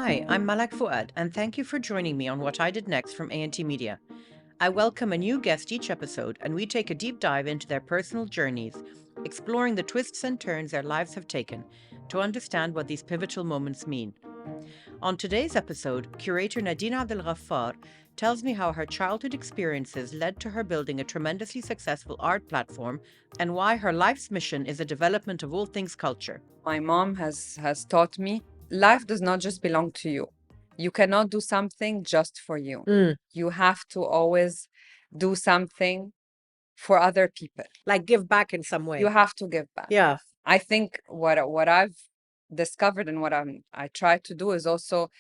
Hi, I'm Malak Fuad, and thank you for joining me on What I Did Next from A&T Media. I welcome a new guest each episode, and we take a deep dive into their personal journeys, exploring the twists and turns their lives have taken to understand what these pivotal moments mean. On today's episode, curator Nadine Abdel Ghaffar tells me how her childhood experiences led to her building a tremendously successful art platform and why her life's mission is the development of all things culture. My mom has taught me life does not just belong to you. You cannot do something just for you. You have to always do something for other people. Like give back in some way. You have to give back. Yeah. I think what I've discovered and what I try to do is also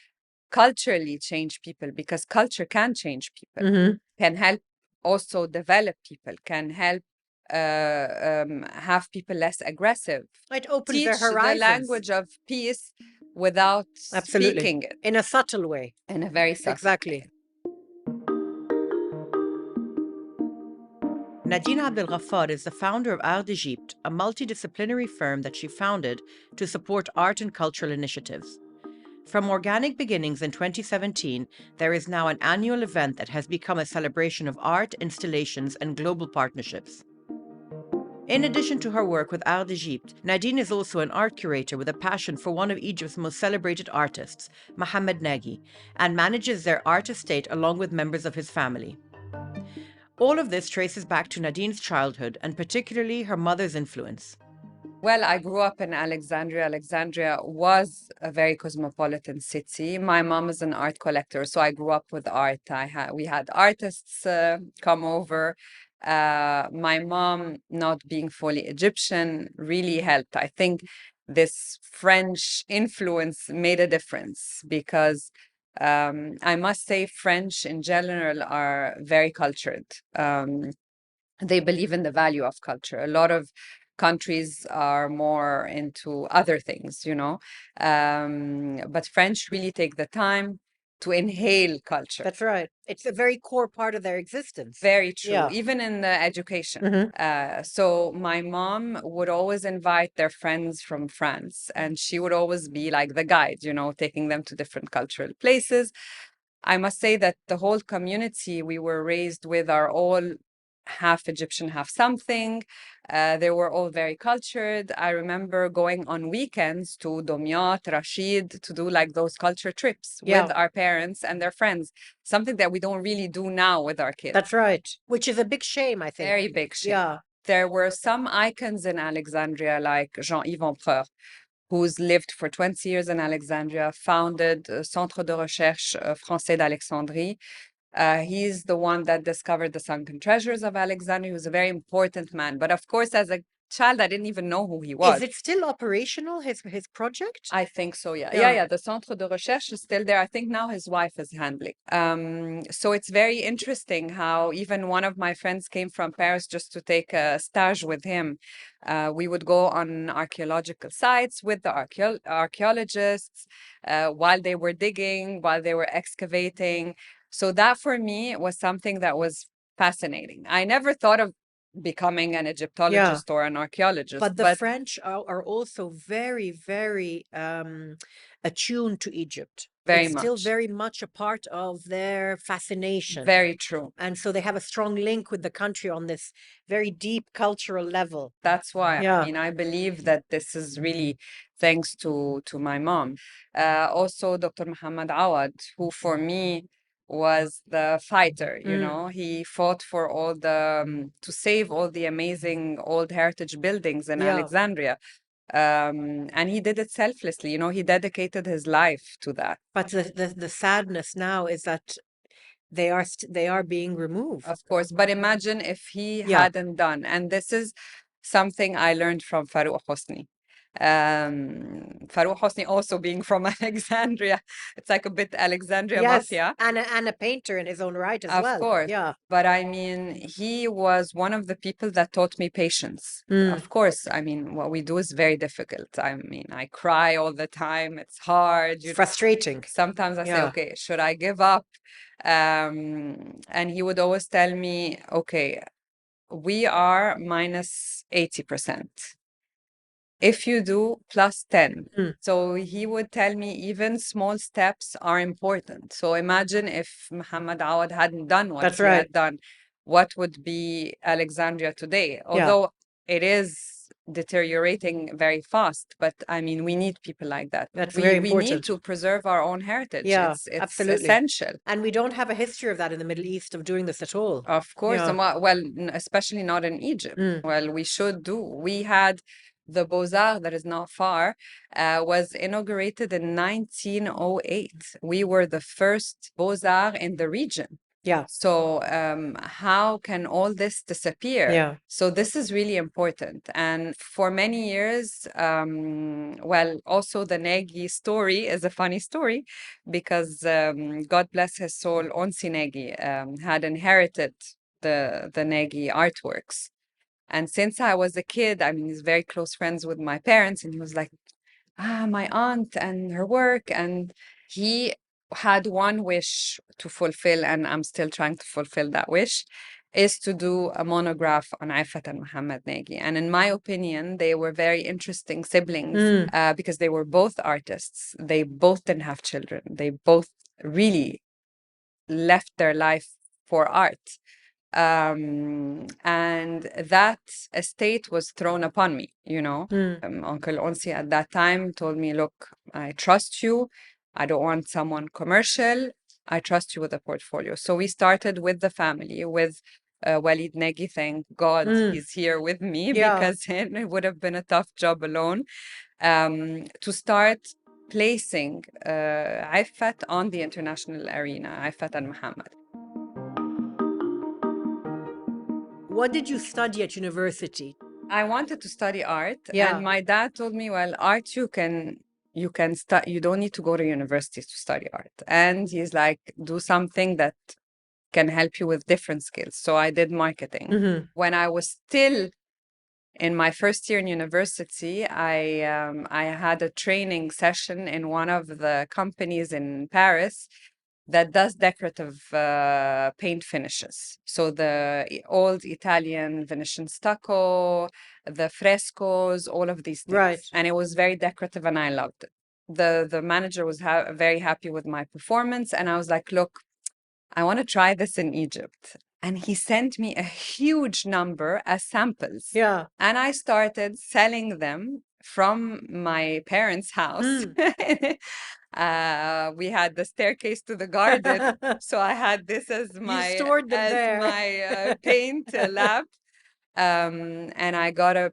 culturally change people, because culture can change people, can help also develop people, can help have people less aggressive. It opens Teach their the horizons. language of peace without Absolutely. speaking it In a subtle way. in a very subtle Exactly. way. Nadine Abdel Ghaffar is the founder of Art d'Egypte, a multidisciplinary firm that she founded to support art and cultural initiatives. From organic beginnings in 2017, there is now an annual event that has become a celebration of art, installations, and global partnerships. In addition to her work with Art d'Egypte, Nadine is also an art curator with a passion for one of Egypt's most celebrated artists, Mohamed Nagy, and manages their art estate along with members of his family. All of this traces back to Nadine's childhood and particularly her mother's influence. Well, I grew up in Alexandria. Alexandria was a very cosmopolitan city. My mom is an art collector, so I grew up with art. We had artists come over. My mom, not being fully Egyptian, really helped. I think this French influence made a difference because I must say French in general are very cultured. They believe in the value of culture. A lot of countries are more into other things, but French really take the time to inhale culture. That's right. It's a very core part of their existence. Very true, Yeah. even in the education. So my mom would always invite their friends from France, and she would always be like the guide, taking them to different cultural places. I must say that the whole community we were raised with are all half Egyptian, half something. They were all very cultured. I remember going on weekends to Domyat, Rashid, to do like those culture trips with our parents and their friends, something that we don't really do now with our kids. That's right. Which is a big shame, I think. Very big shame. Yeah. There were some icons in Alexandria, like Jean-Yves Empereur, who's lived for 20 years in Alexandria, founded Centre de Recherche Français d'Alexandrie. He's the one that discovered the sunken treasures of Alexandria. He was a very important man. But of course, as a child, I didn't even know who he was. Is it still operational, his project? I think so, yeah. Yeah. The Centre de Recherche is still there. I think now his wife is handling. So it's very interesting how even one of my friends came from Paris just to take a stage with him. We would go on archaeological sites with the archaeologists while they were digging, while they were excavating. So that for me was something that was fascinating. I never thought of becoming an Egyptologist or an archaeologist. But the French are also very, very attuned to Egypt. Very It's still much. very much a part of their fascination. Very true. And so they have a strong link with the country on this very deep cultural level. That's why, Yeah. I mean, I believe that this is really thanks to my mom. Also, Dr. Mohamed Awad, who for me was the fighter, he fought for all the to save all the amazing old heritage buildings in Alexandria. And he did it selflessly, he dedicated his life to that. But the sadness now is that they are being removed. Of course, but imagine if he hadn't done, and this is something I learned from Farouk Hosni. Farouk Hosni also being from Alexandria, it's like a bit Alexandria mafia. And a painter in his own right as well. Of course. Yeah. But I mean, he was one of the people that taught me patience. Of course, I mean, what we do is very difficult. I mean, I cry all the time. It's hard. It's frustrating. Sometimes I say, okay, should I give up? And he would always tell me, okay, we are minus 80%. If you do, plus 10. Mm. So he would tell me even small steps are important. So imagine if Muhammad Awad hadn't done what That's he right. had done, what would be Alexandria today? Yeah. Although it is deteriorating very fast, but I mean, we need people like that. That's we very need important. to preserve our own heritage. Yeah, it's absolutely. essential. And we don't have a history of that in the Middle East of doing this at all. Of course, Yeah. and well, especially not in Egypt. Well, we should do. We had the Beaux-Arts that is not far, was inaugurated in 1908. We were the first Beaux-Arts in the region. Yeah. So how can all this disappear? Yeah. So this is really important. And for many years, well, also the Nagy story is a funny story because God bless his soul, Onsi Nagy had inherited the Nagy artworks. And since I was a kid, I mean, he's very close friends with my parents, and he was like, my aunt and her work. And he had one wish to fulfill, and I'm still trying to fulfill that wish, is to do a monograph on Aifat and Mohamed Nagy. And in my opinion, they were very interesting siblings because they were both artists. They both didn't have children. They both really left their life for art. And that estate was thrown upon me, you know. Uncle Onsi at that time told me, look, I trust you. I don't want someone commercial. I trust you with a portfolio. So we started with the family, with Walid Nagy. Thank God he's here with me because it would have been a tough job alone to start placing Aifat on the international arena, Aifat and Muhammad. What did you study at university? I wanted to study art, and my dad told me, well, art you can study, you don't need to go to university to study art. And he's like, do something that can help you with different skills. So I did marketing. When I was still in my first year in university, I had a training session in one of the companies in Paris that does decorative paint finishes. So the old Italian Venetian stucco, the frescoes, all of these things. Right. And it was very decorative and I loved it. The manager was very happy with my performance. And I was like, look, I want to try this in Egypt. And he sent me a huge number as samples. Yeah. And I started selling them from my parents' house. We had the staircase to the garden. So I had this as my, you stored them there. my paint lab. And I got a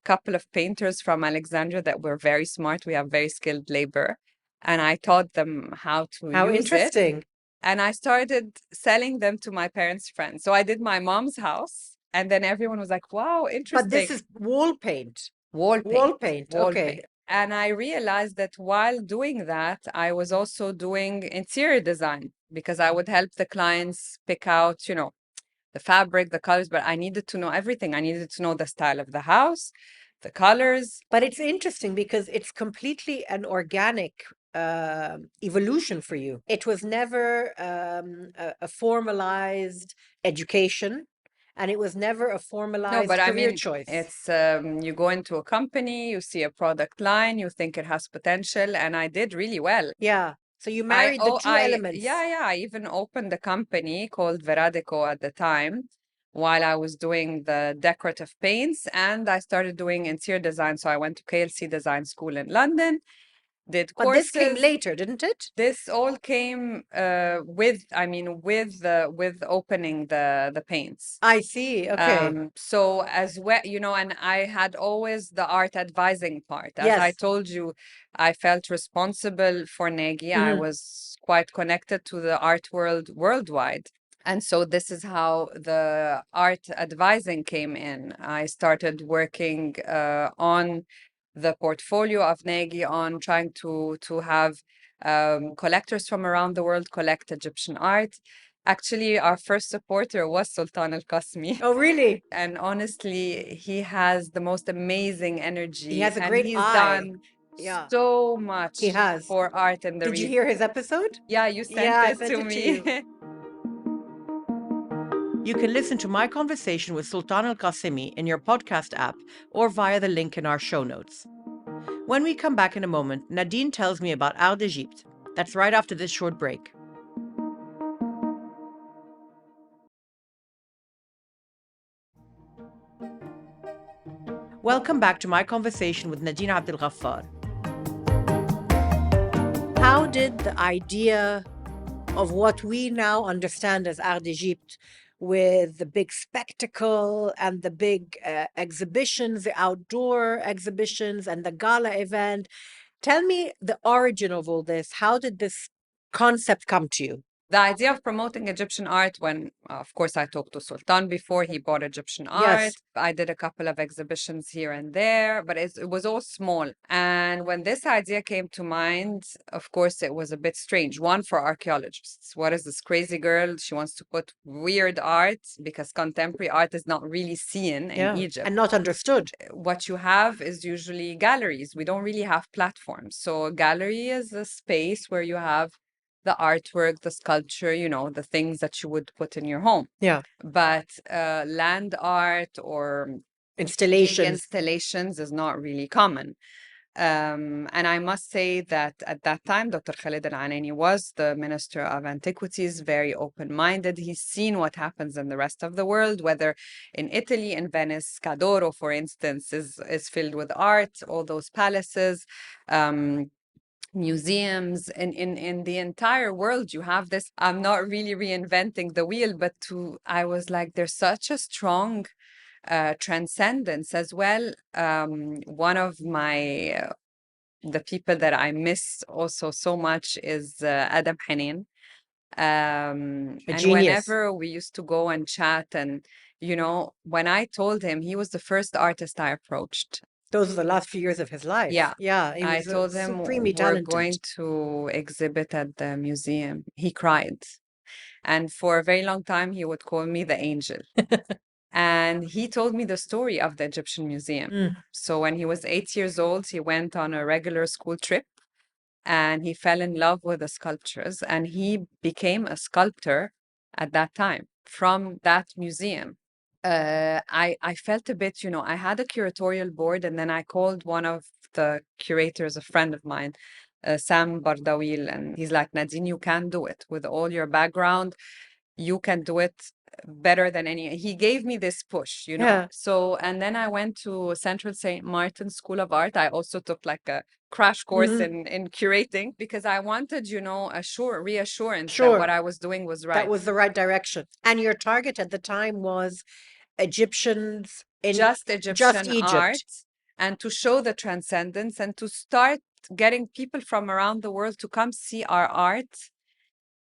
couple of painters from Alexandria that were very smart. We have very skilled labor. And I taught them how to use it. How interesting. And I started selling them to my parents' friends. So I did my mom's house, and then everyone was like, wow, interesting. But this is wall paint. Wall paint. Wall paint, Wall okay. paint. And I realized that while doing that, I was also doing interior design because I would help the clients pick out, you know, the fabric, the colors, but I needed to know everything. I needed to know the style of the house, the colors. But it's interesting because it's completely an organic evolution for you. It was never a formalized education, and it was never a formalized career choice. It's you go into a company, you see a product line, you think it has potential, and I did really well. Yeah. So you married the two elements. Yeah. I even opened a company called Veradeco at the time while I was doing the decorative paints, and I started doing interior design. So I went to KLC Design School in London. Did courses. But this came later, didn't it? This all came with opening the paints. I see. Okay. So as well, you know, and I had always the art advising part. As I told you, I felt responsible for Nagy. I was quite connected to the art world worldwide. And so this is how the art advising came in. I started working on the portfolio of Nagy, on trying to have collectors from around the world collect Egyptian art. Actually, our first supporter was Sultan Al-Qasmi. Oh, really? And honestly, he has the most amazing energy. He has a great eye. He's done so much for art in the region. Did you hear his episode? Yeah, you sent it to to me. you. You can listen to my conversation with Sultan Al Qasimi in your podcast app or via the link in our show notes. When we come back in a moment, Nadine tells me about Art d'Egypte. That's right after this short break. Welcome back to my conversation with Nadine Abdel Ghaffar. How did the idea of what we now understand as Art d'Egypte, with the big spectacle and the big exhibitions, the outdoor exhibitions and the gala event, tell me the origin of all this. How did this concept come to you? The idea of promoting Egyptian art, when, of course, I talked to Sultan before he bought Egyptian art. Yes. I did a couple of exhibitions here and there, but it was all small. And when this idea came to mind, of course, it was a bit strange. One, for archaeologists. What is this crazy girl? She wants to put weird art because contemporary art is not really seen in Egypt. And not understood. What you have is usually galleries. We don't really have platforms. So a gallery is a space where you have the artwork, the sculpture, the things that you would put in your home. Yeah. But land art or installations is not really common. And I must say that at that time, Dr. Khalid Al-Anani was the Minister of Antiquities, very open-minded. He's seen what happens in the rest of the world, whether in Italy, in Venice, Cadoro, for instance, is filled with art, all those palaces. Museums in the entire world, you have this. I'm not really reinventing the wheel, but I was like, there's such a strong transcendence as well. One of the people that I miss also so much is Adam Hanin. And genius. Whenever we used to go and chat, and when I told him, he was the first artist I approached. Those are the last few years of his life. Yeah. I told him supremely we're talented. going to exhibit at the museum. He cried. And for a very long time, he would call me the angel. And he told me the story of the Egyptian Museum. So when he was 8 years old, he went on a regular school trip and he fell in love with the sculptures, and he became a sculptor at that time from that museum. I felt a bit, I had a curatorial board, and then I called one of the curators, a friend of mine, Sam Bardawil, and he's like, Nadine, you can do it with all your background. You can do it better than any. He gave me this push, Yeah. So, and then I went to Central St. Martin School of Art. I also took like a crash course in curating because I wanted, a reassurance that what I was doing was right. That was the right direction. And your target at the time was Egyptians in just Egypt. Art, and to show the transcendence and to start getting people from around the world to come see our art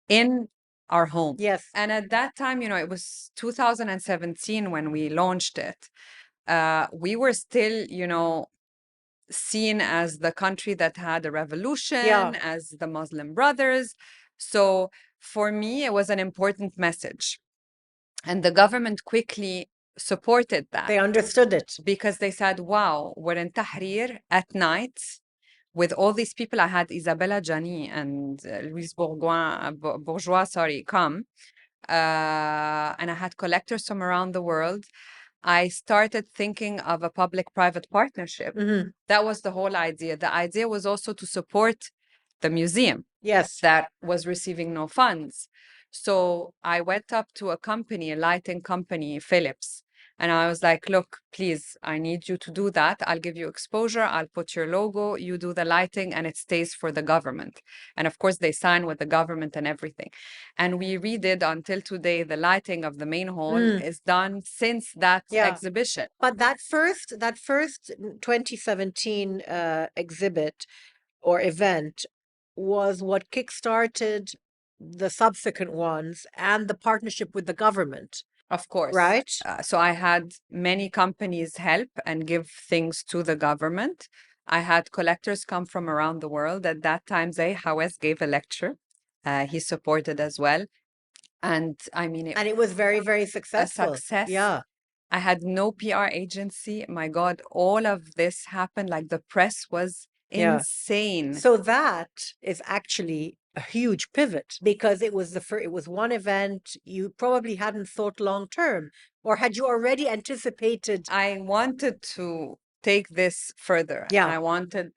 in our home. Yes. And at that time, it was 2017 when we launched it. We were still, seen as the country that had a revolution, as the Muslim Brothers. So for me, it was an important message. And the government quickly supported that. They understood it. Because they said, wow, we're in Tahrir at night with all these people. I had Isabella Gianni and Louise Bourgeois, come. And I had collectors from around the world. I started thinking of a public-private partnership. That was the whole idea. The idea was also to support the museum. Yes. That was receiving no funds. So I went up to a company, a lighting company, Philips, and I was like, look, please, I need you to do that. I'll give you exposure. I'll put your logo. You do the lighting and it stays for the government. And of course, they sign with the government and everything. And we redid until today. The lighting of the main hall is done since that exhibition. But that first 2017 exhibit or event was what kickstarted the subsequent ones and the partnership with the government. Of course. Right. So I had many companies help and give things to the government. I had collectors come from around the world. At that time, Zay Hawes gave a lecture. He supported as well. And I mean, it was very, very successful. A success. Yeah. I had no PR agency. My God, all of this happened. Like the press was insane. So that is actually a huge pivot because it was it was one event. You probably hadn't thought long term, or had you already anticipated? I wanted to take this further. Yeah. I wanted,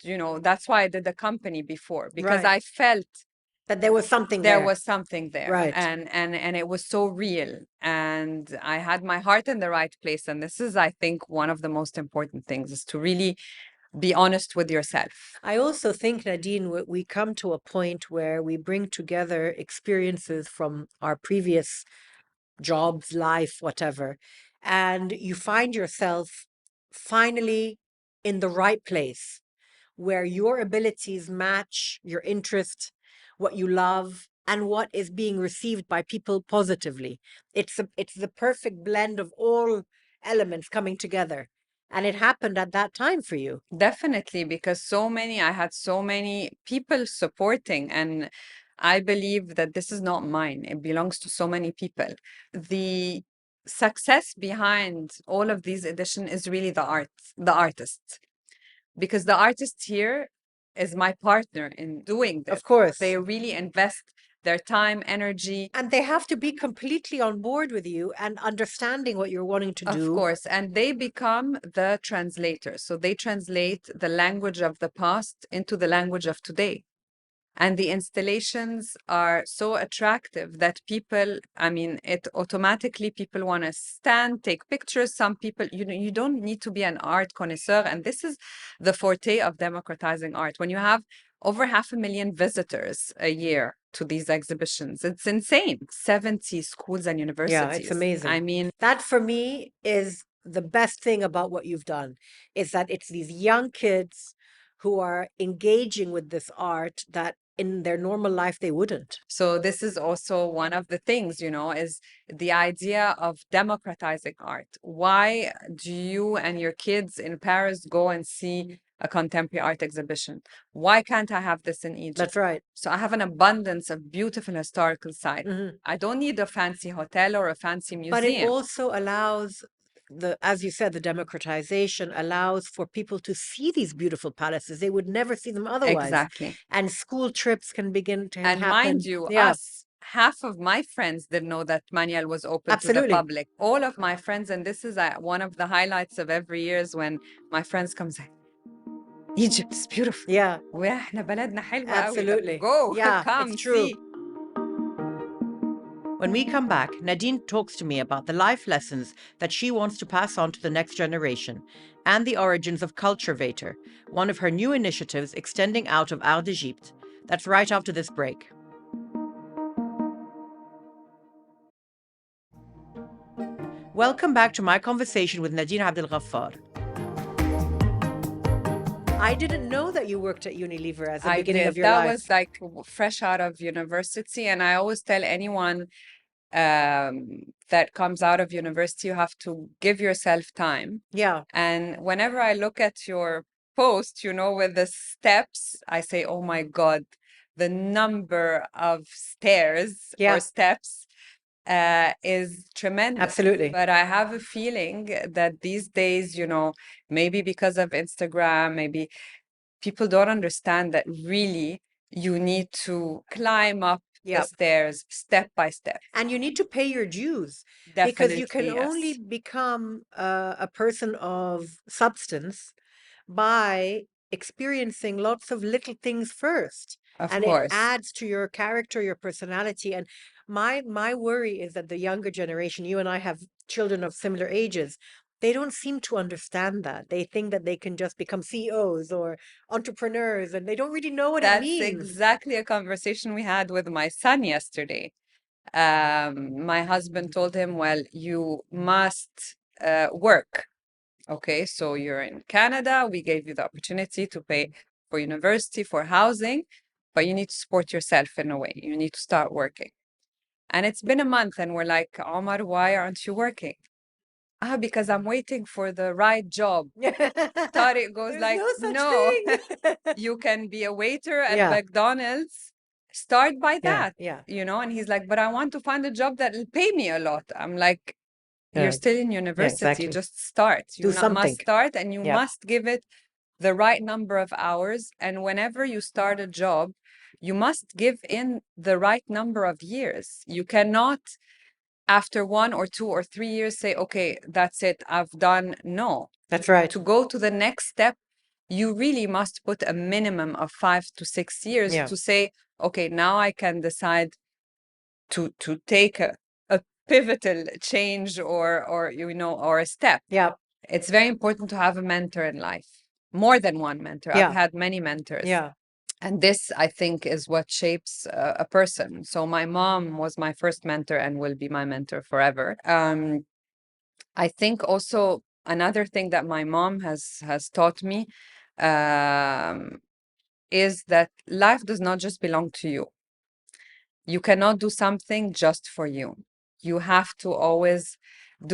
that's why I did the company before, because Right. I felt That there was something there there. was something there. Right. And it was so real. And I had my heart in the right place. And this is, I think, one of the most important things, is to really be honest with yourself. I also think, Nadine, we come to a point where we bring together experiences from our previous jobs, life, whatever, and you find yourself finally in the right place where your abilities match your interest, what you love, and what is being received by people positively. It's the perfect blend of all elements coming together. And it happened at that time for you. Definitely, because I had so many people supporting, and I believe that this is not mine. It belongs to so many people. The success behind all of these editions is really the artist, because the artist here is my partner in doing this. Of course. They really invest their time, energy. And they have to be completely on board with you and understanding what you're wanting to do. Of course. And they become the translators. So they translate the language of the past into the language of today. And the installations are so attractive that it automatically, people want to stand, take pictures. Some people, you don't need to be an art connoisseur. And this is the forte of democratizing art. When you have over 500,000 visitors a year to these exhibitions, it's insane. 70 schools and universities. Yeah, it's amazing. That for me is the best thing about what you've done, is that it's these young kids who are engaging with this art that in their normal life they wouldn't. So this is also one of the things, is the idea of democratizing art. Why do you and your kids in Paris go and see a contemporary art exhibition? Why can't I have this in Egypt? That's right. So I have an abundance of beautiful historical sites. I don't need a fancy hotel or a fancy museum. But it also allows as you said, the democratization allows for people to see these beautiful palaces. They would never see them otherwise. Exactly. And school trips can begin to happen. And mind you, half of my friends didn't know that Manuel was open to the public. All of my friends, and this is one of the highlights of every year, is when my friends come say, Egypt is beautiful. Yeah. وإحنا بلدنا حلوة Absolutely. Go, yeah, come, it's true. see. When we come back, Nadine talks to me about the life lessons that she wants to pass on to the next generation and the origins of Cultivator, one of her new initiatives extending out of Art d'Egypte. That's right after this break. Welcome back to my conversation with Nadine Abdel Ghaffar. I didn't know that you worked at Unilever as the beginning of your life. That was like fresh out of university. And I always tell anyone that comes out of university, you have to give yourself time. Yeah. And whenever I look at your post, with the steps, I say, oh my God, the number of stairs or steps is tremendous. Absolutely. But I have a feeling that these days, maybe because of Instagram, maybe people don't understand that really you need to climb up the stairs step by step. And you need to pay your dues. Definitely, because you can only become a person of substance by experiencing lots of little things first. Of and course. It adds to your character, your personality. And my worry is that the younger generation, you and I have children of similar ages, they don't seem to understand that. They think that they can just become CEOs or entrepreneurs, and they don't really know what it means. That's exactly a conversation we had with my son yesterday. My husband told him, well, you must work. Okay, so you're in Canada. We gave you the opportunity to pay for university, for housing, but you need to support yourself in a way. You need to start working. And it's been a month and we're like, Omar, why aren't you working? Because I'm waiting for the right job. Tariq goes no, you can be a waiter at McDonald's. Start by that, and he's like, but I want to find a job that will pay me a lot. I'm like, you're still in university, just start. You must start and you must give it the right number of hours. And whenever you start a job, you must give in the right number of years. You cannot, after 1 or 2 or 3 years, say, okay, that's it, I've done. No. That's right. To go to the next step, you really must put a minimum of 5 to 6 years Yeah. to say, okay, now I can decide to take a pivotal change or you know, or a step. Yeah. It's very important to have a mentor in life, more than one mentor. Yeah. I've had many mentors. Yeah. And this, I think, is what shapes a person. So my mom was my first mentor and will be my mentor forever. I think also another thing that my mom has taught me is that life does not just belong to you. You cannot do something just for you. You have to always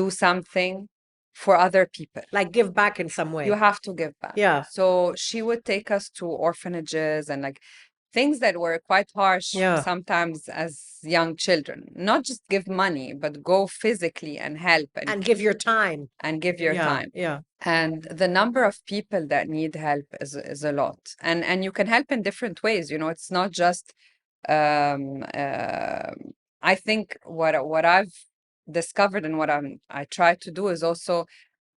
do something for other people. Like give back in some way. You have to give back. Yeah. So she would take us to orphanages and like things that were quite harsh Yeah. sometimes as young children. Not just give money, but go physically and help And give your time. and give your Yeah. time. Yeah. And the number of people that need help is a lot. And you can help in different ways. You know, it's not just I think what I've discovered and what I try to do is also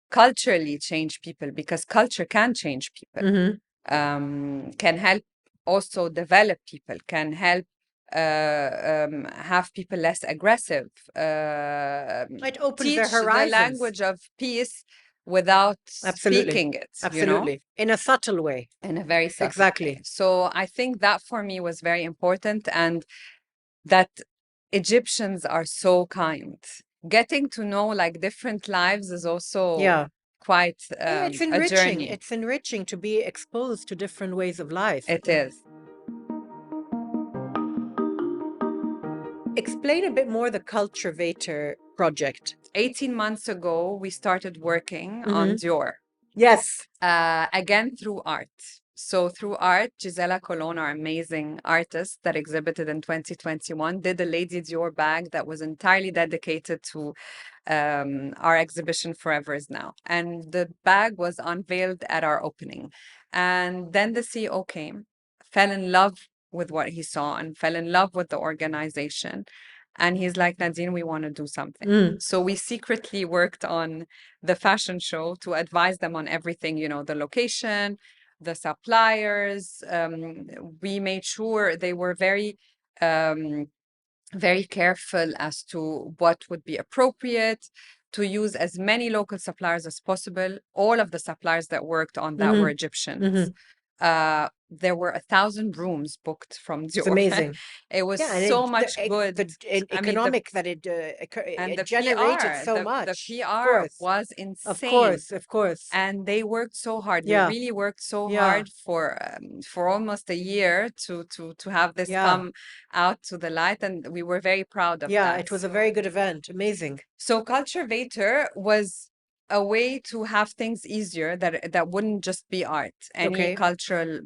culturally change people, because culture can change people, can help also develop people, can help have people less aggressive, It opens teach their the horizons. language of peace without Absolutely. speaking it, Absolutely. you know? In a subtle way. In a very subtle Exactly. way. So I think that for me was very important, and that Egyptians are so kind. Getting to know like different lives is also quite it's a enriching. journey. It's enriching to be exposed to different ways of life. It is. Explain a bit more the Cultivator project. 18 months ago, we started working on Dior. Yes. Again, through art. So through art, Gisela Colon, our amazing artist that exhibited in 2021, did a Lady Dior bag that was entirely dedicated to our exhibition Forever Is Now. And the bag was unveiled at our opening. And then the CEO came, fell in love with what he saw and fell in love with the organization. And he's like, Nadine, we want to do something. So we secretly worked on the fashion show to advise them on everything, you know, the location, the suppliers. We made sure they were very careful as to what would be appropriate, to use as many local suppliers as possible. All of the suppliers that worked on that were Egyptians. There were 1,000 rooms booked from Dior. It's amazing. It was so much good. The economic that it generated so much. The PR was insane. Of course. And they worked so hard. Yeah. They really worked so hard for almost a year to have this come out to the light, and we were very proud of that. Yeah, it was a very good event. Amazing. So Cultivator was a way to have things easier, that wouldn't just be art. Any cultural,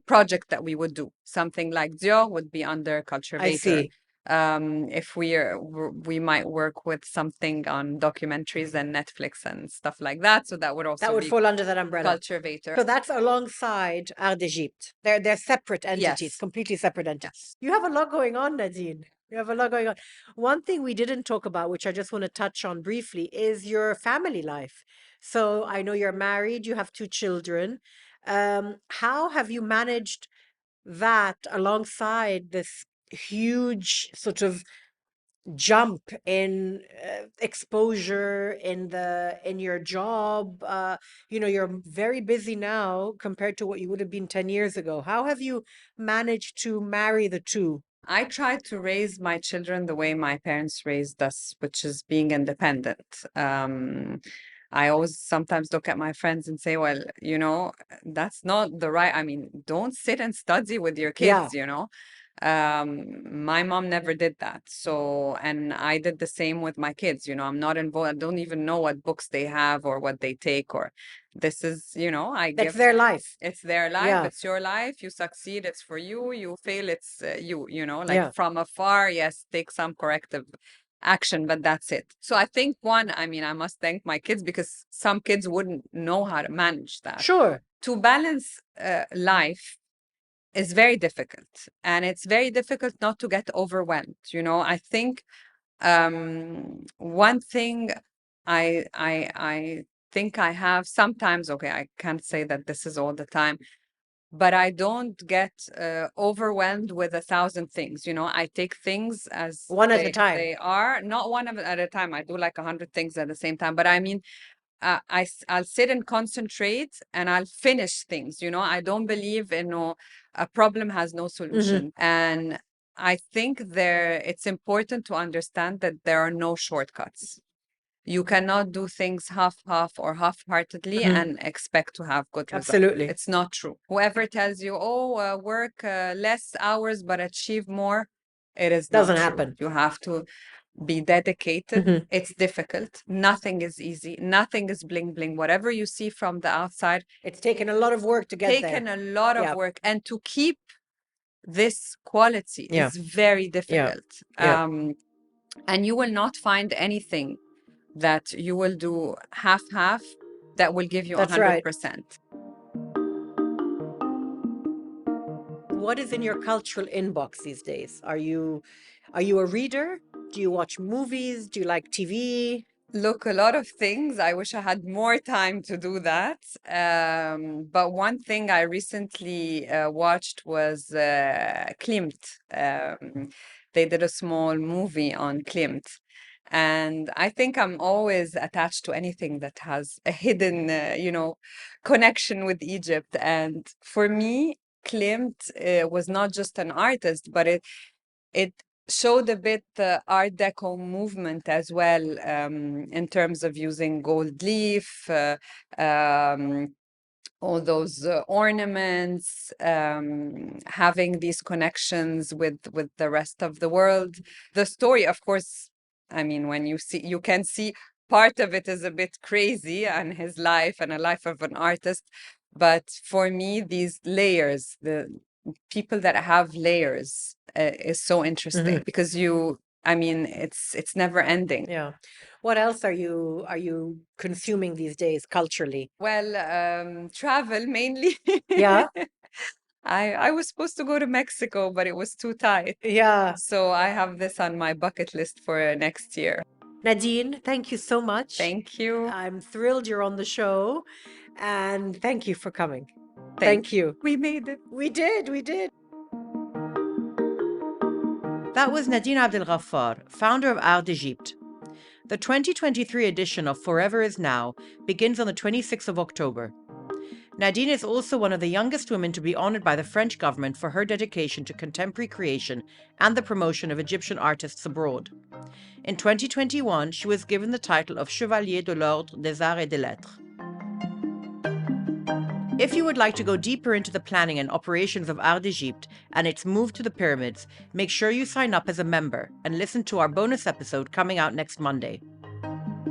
project that we would do, something like Dior would be under Cultivator. I see. If we might work with something on documentaries and Netflix and stuff like that, so that would also fall under that umbrella. Cultivator. So that's alongside Art d'Egypte. They're separate entities, completely separate entities. You have a lot going on, Nadine. You have a lot going on. One thing we didn't talk about, which I just want to touch on briefly, is your family life. So I know you're married, you have 2 children. How have you managed that alongside this huge sort of jump in exposure in your job? You're very busy now compared to what you would have been 10 years ago. How have you managed to marry the two? I tried to raise my children the way my parents raised us, which is being independent. I always sometimes look at my friends and say, well, that's not the right, don't sit and study with your kids, My mom never did that. So, and I did the same with my kids, I'm not involved. I don't even know what books they have or what they take, or this is, That's their life. It's their life. It's your life. You succeed, it's for you. You fail, it's you, from afar. Yes, take some corrective action, but that's it. So I think I must thank my kids, because some kids wouldn't know how to manage that. Sure. To balance life is very difficult, and it's very difficult not to get overwhelmed. I think one thing I think I have sometimes, okay, I can't say that this is all the time, but I don't get overwhelmed with 1,000 things. I take things as One at a time. they are, not one at a time. I do like 100 things at the same time. But I mean, I'll sit and concentrate, and I'll finish things. I don't believe in a problem has no solution. And I think it's important to understand that there are no shortcuts. You cannot do things half or half-heartedly and expect to have good results. Absolutely. It's not true. Whoever tells you, work less hours but achieve more, it is not Doesn't true. happen. You have to be dedicated. It's difficult. Nothing is easy. Nothing is bling bling. Whatever you see from the outside, It's taken a lot of work to get there. taken a lot of work, and to keep this quality is very difficult. And you will not find anything that you will do half that will give you 100%. What is in your cultural inbox these days? Are you a reader? Do you watch movies? Do you like TV? Look, a lot of things. I wish I had more time to do that. But one thing I recently watched was Klimt. They did a small movie on Klimt. And I think I'm always attached to anything that has a hidden, connection with Egypt. And for me, Klimt was not just an artist, but it showed a bit the Art Deco movement as well, in terms of using gold leaf, all those ornaments, having these connections with the rest of the world. The story, of course, when you can see part of it is a bit crazy, and his life and a life of an artist. But for me, these layers, the people that have layers, is so interesting, because it's never ending. Yeah. What else are you consuming these days culturally? Well, travel mainly. Yeah. I was supposed to go to Mexico, but it was too tight. Yeah. So I have this on my bucket list for next year. Nadine, thank you so much. Thank you. I'm thrilled you're on the show, and thank you for coming. Thank you. We made it. We did. That was Nadine Abdel Ghaffar, founder of Art d'Egypte. The 2023 edition of Forever is Now begins on the 26th of October. Nadine is also one of the youngest women to be honored by the French government for her dedication to contemporary creation and the promotion of Egyptian artists abroad. In 2021, she was given the title of Chevalier de l'Ordre des Arts et des Lettres. If you would like to go deeper into the planning and operations of Art d'Egypte and its move to the pyramids, make sure you sign up as a member and listen to our bonus episode coming out next Monday.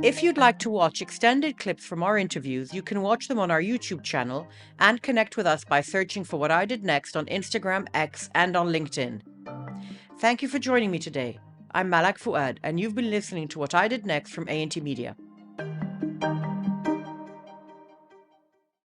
If you'd like to watch extended clips from our interviews, you can watch them on our YouTube channel and connect with us by searching for What I Did Next on Instagram, X, and on LinkedIn. Thank you for joining me today. I'm Malak Fuad, and you've been listening to What I Did Next from A&T Media.